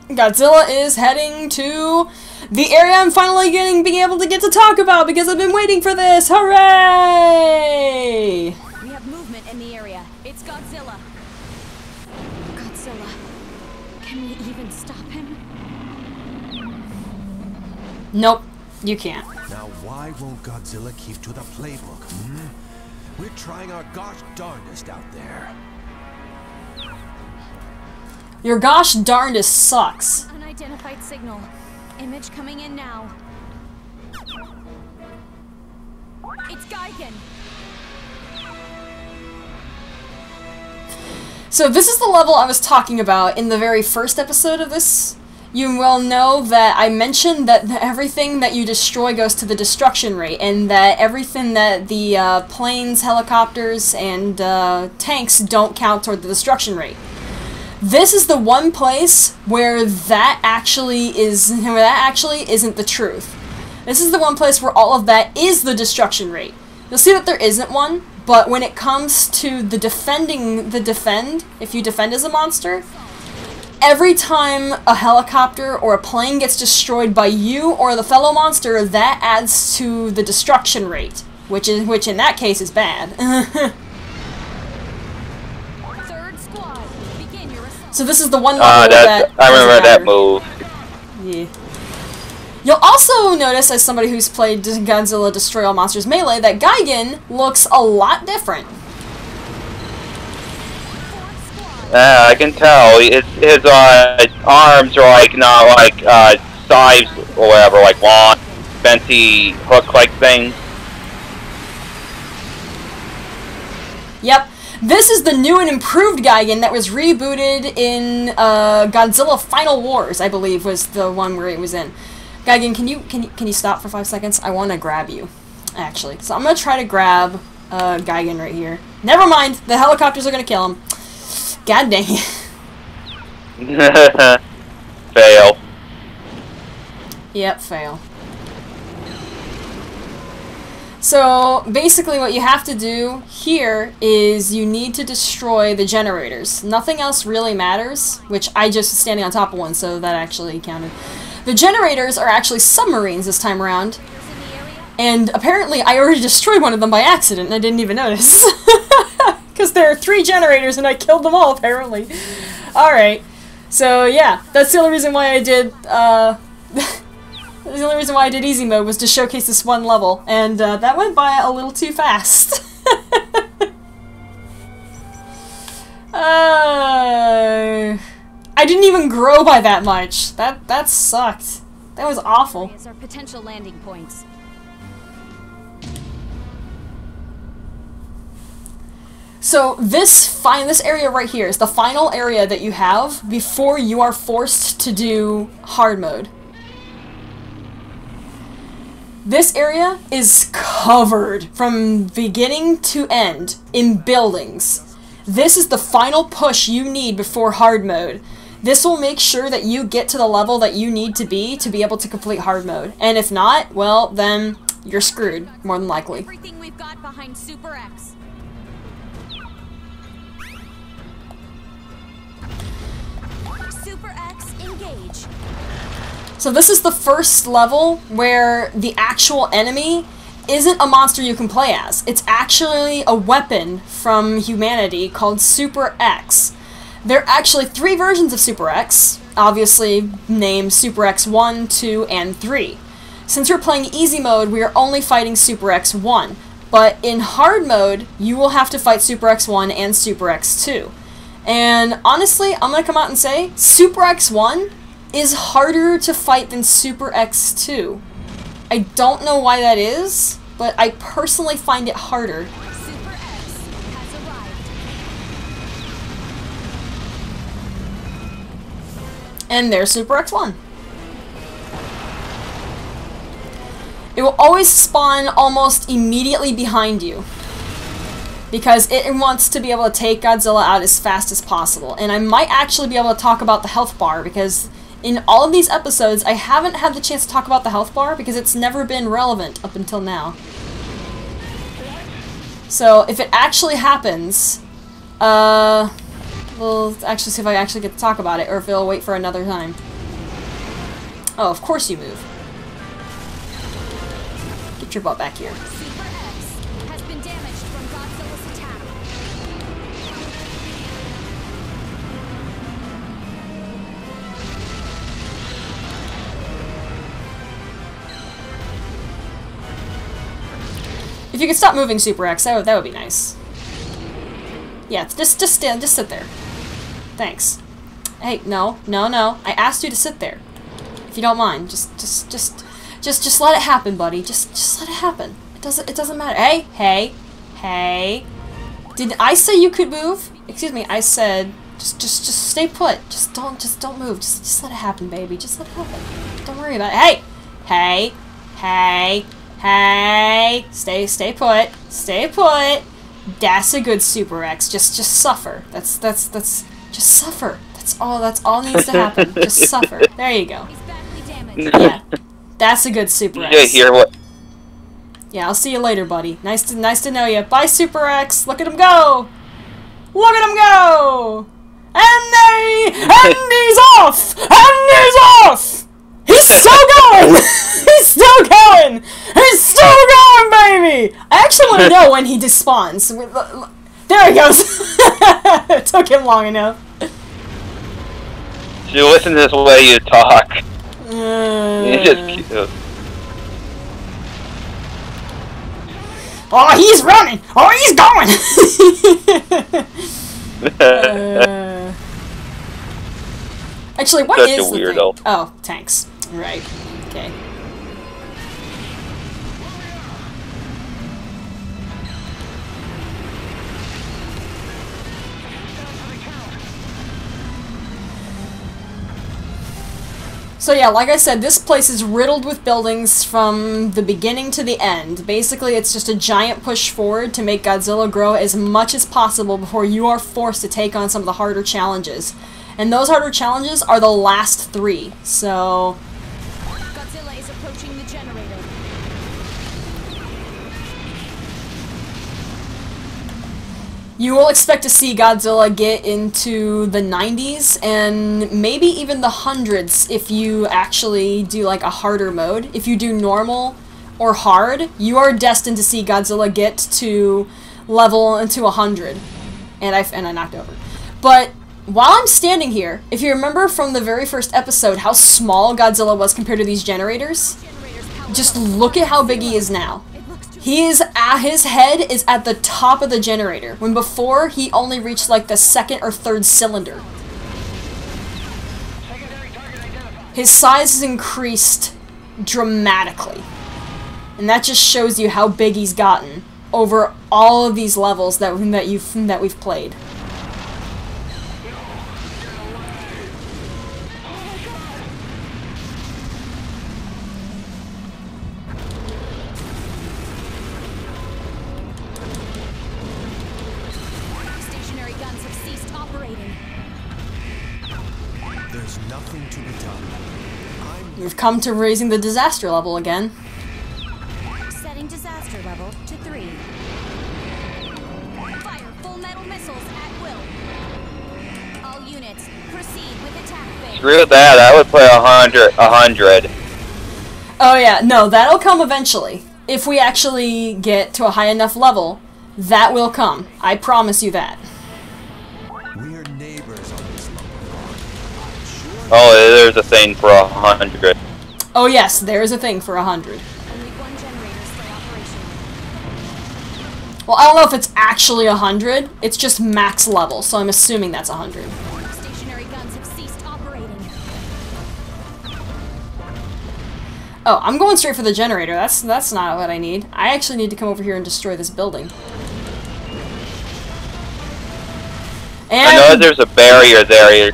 Godzilla is heading to the area I'm finally being able to get to talk about because I've been waiting for this. Hooray! We have movement in the area. It's Godzilla. Godzilla. Can we even stop him? Nope, you can't. Now why won't Godzilla keep to the playbook, hmm? We're trying our gosh darndest out there. Your gosh darndest sucks. Unidentified signal. Image coming in now. It's Gigan. So this is the level I was talking about in the very first episode of this. You will know that I mentioned that everything that you destroy goes to the destruction rate, and that everything that the planes, helicopters, and tanks don't count toward the destruction rate. This is the one place where that actually isn't the truth. This is the one place where all of that is the destruction rate. You'll see that there isn't one, but when it comes to the defend, if you defend as a monster, every time a helicopter or a plane gets destroyed by you or the fellow monster, that adds to the destruction rate, which in that case is bad. So this is the one level that I remember that move. Yeah. You'll also notice, as somebody who's played Godzilla Destroy All Monsters Melee, that Gigan looks a lot different. I can tell. His arms are like not like scythes or whatever, like long, fancy hook-like things. Yep. This is the new and improved Gigan that was rebooted in Godzilla Final Wars, I believe, was the one where it was in. Gigan, can you stop for 5 seconds? I want to grab you, actually. So I'm gonna try to grab Gigan right here. Never mind, the helicopters are gonna kill him. God dang it. Fail. Yep, fail. So, basically what you have to do here is you need to destroy the generators. Nothing else really matters, which I just was standing on top of one, so that actually counted. The generators are actually submarines this time around, and apparently I already destroyed one of them by accident, and I didn't even notice. Because there are 3 generators, and I killed them all, apparently. Alright, so yeah, that's the only reason why I did, the only reason why I did easy mode was to showcase this one level, and that went by a little too fast. I didn't even grow by that much. That sucked. That was awful. Our potential landing points. So this area right here is the final area that you have before you are forced to do hard mode. This area is covered from beginning to end in buildings. This is the final push you need before hard mode. This will make sure that you get to the level that you need to be able to complete hard mode. And if not, well, then you're screwed, more than likely. Everything we've got behind Super X. Super X, engage. So this is the first level where the actual enemy isn't a monster you can play as. It's actually a weapon from humanity called Super X. There are actually 3 versions of Super X, obviously named Super X 1, 2, and 3. Since we're playing easy mode, we are only fighting Super X 1. But in hard mode, you will have to fight Super X 1 and Super X 2. And honestly, I'm going to come out and say, Super X 1 is harder to fight than Super X 2. I don't know why that is, but I personally find it harder. Super X has arrived. And there's Super X 1. It will always spawn almost immediately behind you, because it wants to be able to take Godzilla out as fast as possible. And I might actually be able to talk about the health bar, because in all of these episodes, I haven't had the chance to talk about the health bar because it's never been relevant up until now. So, if it actually happens, we'll actually see if I actually get to talk about it, or if it'll wait for another time. Oh, of course you move. Get your butt back here. Super X has been damaged from Godzilla's attack. If you could stop moving, Super X, that would be nice. Yeah, just sit there. Thanks. Hey, no. I asked you to sit there. If you don't mind, just let it happen, buddy. Just let it happen. It doesn't matter. Hey. Did I say you could move? Excuse me. I said just stay put. Just don't move. Just let it happen, baby. Just let it happen. Don't worry about it. Hey. Stay put. Stay put. That's a good Super X. Just suffer. That's just suffer. That's all needs to happen. Just suffer. There you go. He's badly damaged. Yeah. That's a good Super You X. hear what? Yeah, I'll see you later, buddy. Nice to know you. Bye, Super X. Look at him go. Look at him go. And he's off. And he's off. He's still going. He's still going. He's still going, baby. I actually want to know when he despawns. There he goes. It took him long enough. You listen to this way you talk. You just cute. Oh, he's running! Oh, he's going! Actually, what Such is a the weirdo. thing? Oh, tanks. Right. Okay. So yeah, like I said, this place is riddled with buildings from the beginning to the end. Basically, it's just a giant push forward to make Godzilla grow as much as possible before you are forced to take on some of the harder challenges. And those harder challenges are the last 3, so... Godzilla is approaching the generator. You will expect to see Godzilla get into the 90s and maybe even the hundreds if you actually do like a harder mode. If you do normal or hard, you are destined to see Godzilla get to level into 100. And I knocked over. But while I'm standing here, if you remember from the very first episode how small Godzilla was compared to these generators, just look at how big he is now. His head is at the top of the generator, when before he only reached like the 2nd or 3rd cylinder. His size has increased dramatically. And that just shows you how big he's gotten over all of these levels that we've played. Stationary guns have ceased operating. There's nothing to be done. We've come to raising the disaster level again. Setting disaster level to 3. Fire full metal missiles at will. All units, proceed with attack phase. Screw that, I would play 100. Oh yeah, no, that'll come eventually. If we actually get to a high enough level, that will come. I promise you that. We're neighbors on this level. Sure. Oh, there's a thing for 100. Oh yes, there is a thing for 100. Only one generator still operational. Well, I don't know if it's actually 100, it's just max level, so I'm assuming that's 100. Stationary guns have ceased operating. Oh, I'm going straight for the generator. That's not what I need. I actually need to come over here and destroy this building. And I know there's a barrier there.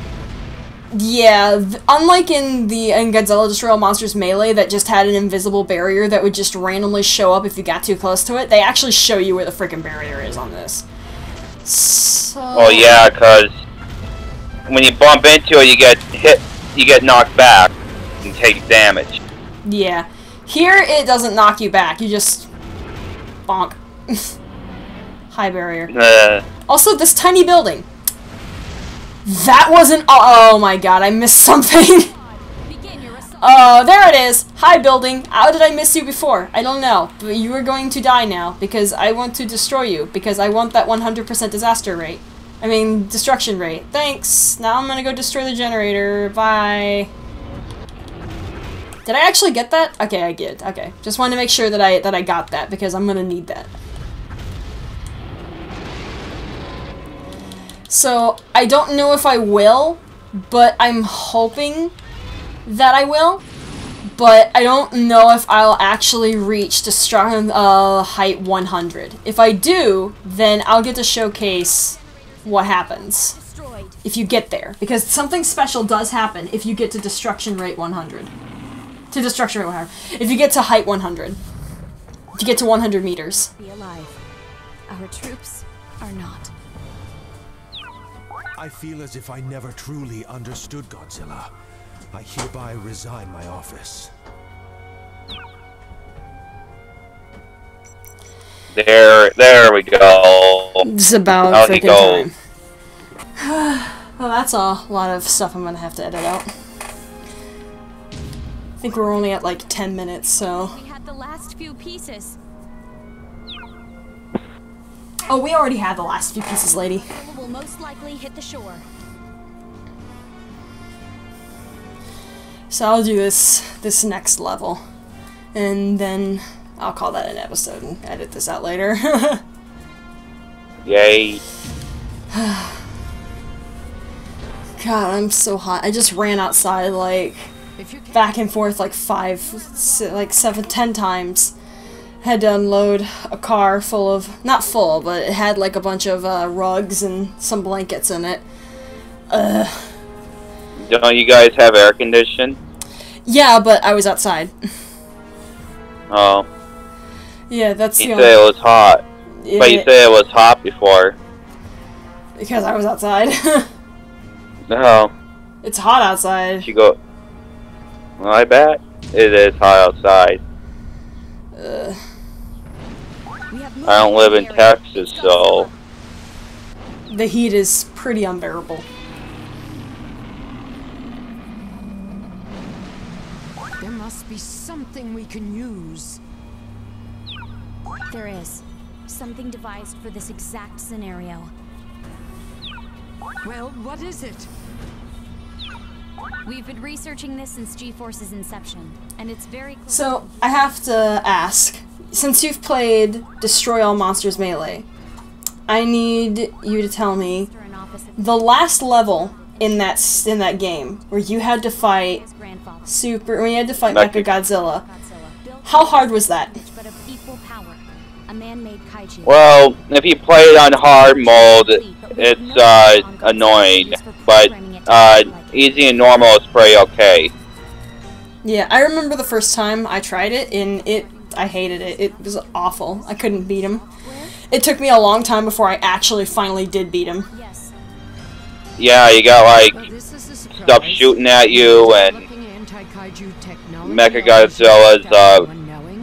yeah, unlike in Godzilla Destroy All Monsters Melee that just had an invisible barrier that would just randomly show up if you got too close to it, they actually show you where the freaking barrier is on this. So... Oh yeah, because when you bump into it, you get hit, you get knocked back and take damage. Yeah. Here, it doesn't knock you back. You just... bonk. High barrier. Also, this tiny building. That wasn't... Oh my god, I missed something. Begin your assault. Oh, there it is! Hi, building! How did I miss you before? I don't know, but you are going to die now, because I want to destroy you, because I want that 100% disaster rate. I mean, destruction rate. Thanks! Now I'm gonna go destroy the generator. Bye! Did I actually get that? Okay, I did. Okay. Just wanted to make sure that I got that, because I'm gonna need that. So, I don't know if I will, but I'm hoping that I will, but I don't know if I'll actually reach height 100. If I do, then I'll get to showcase what happens if you get there, because something special does happen if you get to destruction rate 100. To destruction rate 100. If you get to height 100. If you get to 100 meters. Be alive. Our troops are not. I feel as if I never truly understood Godzilla. I hereby resign my office. There we go. It's about Out he freaking goes. time. Well, that's a lot of stuff I'm gonna have to edit out. I think we're only at like 10 minutes, so... We had the last few pieces. Oh, we already had the last few pieces, lady. Will most likely hit the shore. So I'll do this next level. And then I'll call that an episode and edit this out later. Yay. God, I'm so hot. I just ran outside like back and forth like 7, 10 times. Had to unload a car full of, not full, but it had like a bunch of rugs and some blankets in it. Don't you guys have air conditioning? Yeah, but I was outside. Oh. Yeah, that's You the said only... it was hot. But you said it was hot before. Because I was outside. No. It's hot outside. You go... Well, I bet it is hot outside. I don't live in Texas, so... The heat is pretty unbearable. There must be something we can use. There is. Something devised for this exact scenario. Well, what is it? We've been researching this since G-Force's inception, and it's very close. So, I have to ask, since you've played Destroy All Monsters Melee, I need you to tell me the last level in that game where you had to fight Mechagodzilla. How hard was that? Well, if you play it on hard mode, it's annoying, but easy and normal is pretty okay. Yeah, I remember the first time I tried it, and I hated it. It was awful. I couldn't beat him. It took me a long time before I actually finally did beat him. Yeah, you got like stuff shooting at you, and Mechagodzilla's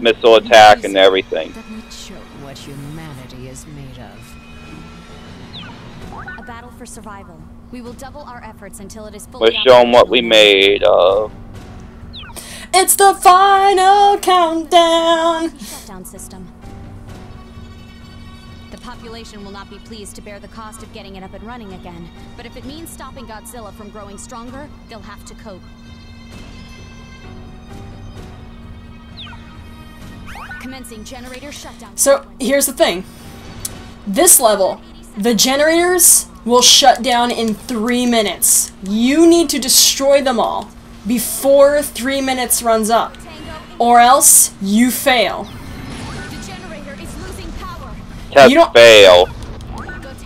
missile attack and everything. What humanity is made of. A battle for survival. We will double our efforts until it is fully. Let's show them what we made of. It's the final countdown! Shutdown system. The population will not be pleased to bear the cost of getting it up and running again, but if it means stopping Godzilla from growing stronger, they'll have to cope. Commencing generator shutdown. So, here's the thing. This level, the generators will shut down in 3 minutes. You need to destroy them all before 3 minutes runs up, or else you fail. The generator is losing power. Test fail.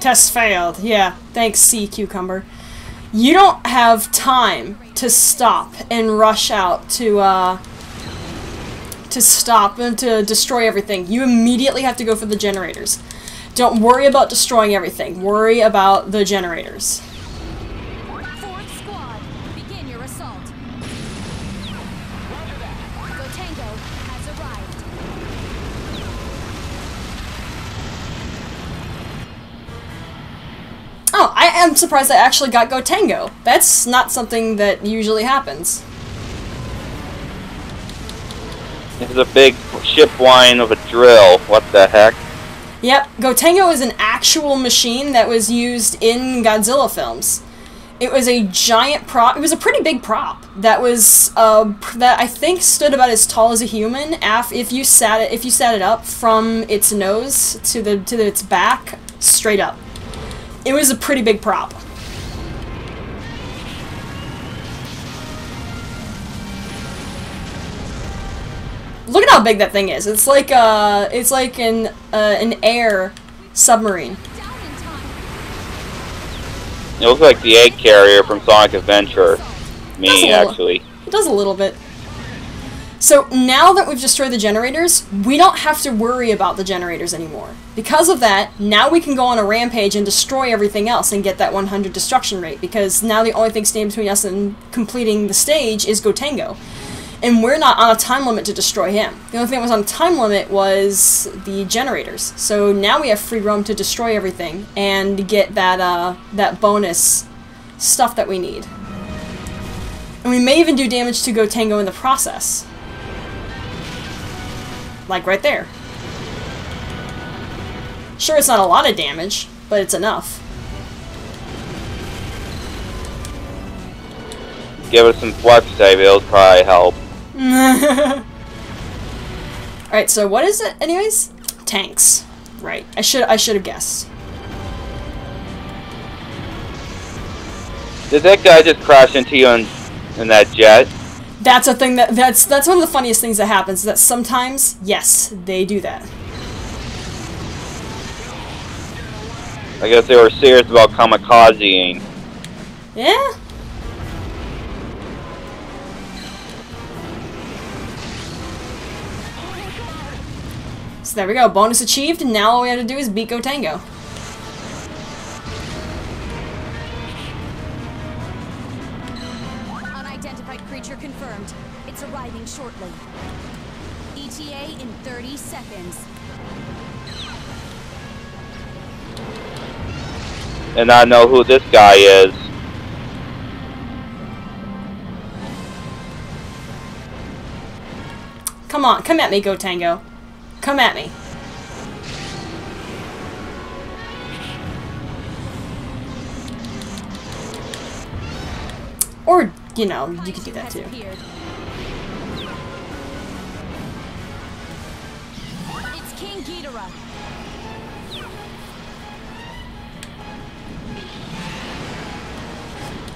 Test failed. Yeah, thanks, Sea Cucumber. You don't have time to stop and rush out to stop and to destroy everything. You immediately have to go for the generators. Don't worry about destroying everything. Worry about the generators. Fourth squad, begin your assault. Gotengo has arrived. Oh, I am surprised I actually got Gotengo. That's not something that usually happens. There's a big ship line of a drill. What the heck? Yep, Gotengo is an actual machine that was used in Godzilla films. It was a giant prop. It was a pretty big prop that was that I think stood about as tall as a human. If you sat it up from its nose to its back, straight up. It was a pretty big prop. Look at how big that thing is. It's like an air submarine. It looks like the egg carrier from Sonic Adventure. Me, actually. It does a little bit. So now that we've destroyed the generators, we don't have to worry about the generators anymore. Because of that, now we can go on a rampage and destroy everything else and get that 100 destruction rate, because now the only thing standing between us and completing the stage is Gotengo. And we're not on a time limit to destroy him. The only thing that was on a time limit was the generators. So now we have free roam to destroy everything and get that that bonus stuff that we need. And we may even do damage to Gotengo in the process. Like right there. Sure, it's not a lot of damage, but it's enough. Give us some flex save, it'll probably help. Alright, so what is it anyways? Tanks. Right. I should have guessed. Did that guy just crash into you in that jet? That's a thing that's one of the funniest things that happens, that sometimes, yes, they do that. I guess they were serious about kamikazing. Yeah? So there we go, bonus achieved, and now all we have to do is beat Gotengo. Unidentified creature confirmed. It's arriving shortly. ETA in 30 seconds. And I know who this guy is. Come on, come at me, Gotengo. Come at me. Or, you know, you could do that too. It's King Ghidorah.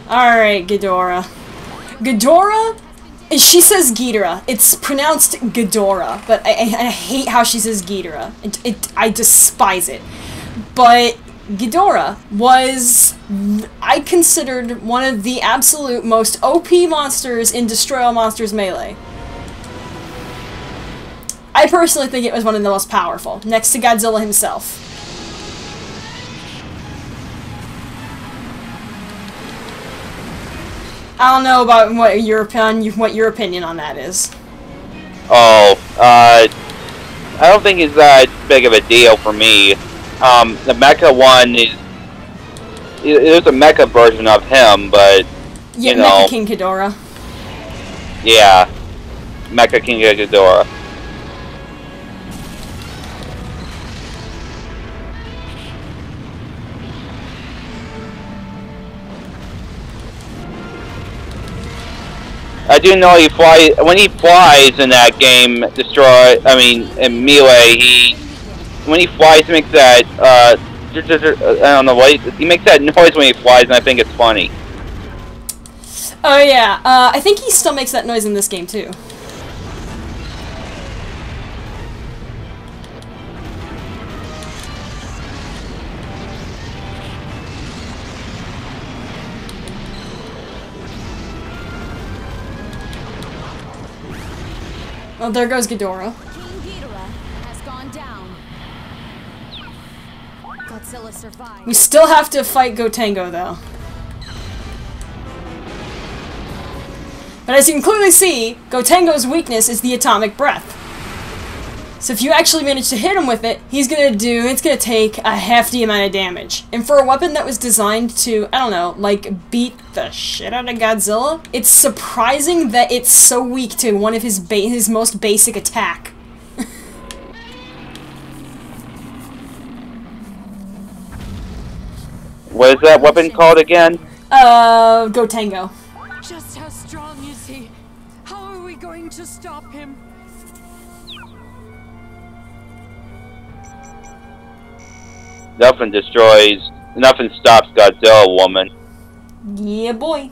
Alright, Ghidorah. Ghidorah? She says Ghidorah. It's pronounced Ghidorah, but I hate how she says Ghidorah. I despise it. But Ghidorah was, I considered, one of the absolute most OP monsters in Destroy All Monsters Melee. I personally think it was one of the most powerful, next to Godzilla himself. I don't know about what your opinion on that is. Oh, I don't think it's that big of a deal for me. The mecha one is... There's a mecha version of him, but, yeah, you know... Mecha King Ghidorah. Yeah. Mecha King Ghidorah. I do know when he flies in that game, in Melee, when he flies, he makes that, I don't know what, he makes that noise when he flies, and I think it's funny. Oh yeah, I think he still makes that noise in this game too. Well, there goes Ghidorah. King Ghidorah has gone down. Godzilla survived. We still have to fight Gotengo, though. But as you can clearly see, Gotengo's weakness is the atomic breath. So if you actually manage to hit him with it, it's gonna take a hefty amount of damage. And for a weapon that was designed to, I don't know, like beat the shit out of Godzilla, it's surprising that it's so weak to one of his most basic attack. What is that weapon called again? Go Tango. Just how strong is he? How are we going to stop him? Nothing stops Godzilla, woman. Yeah, boy.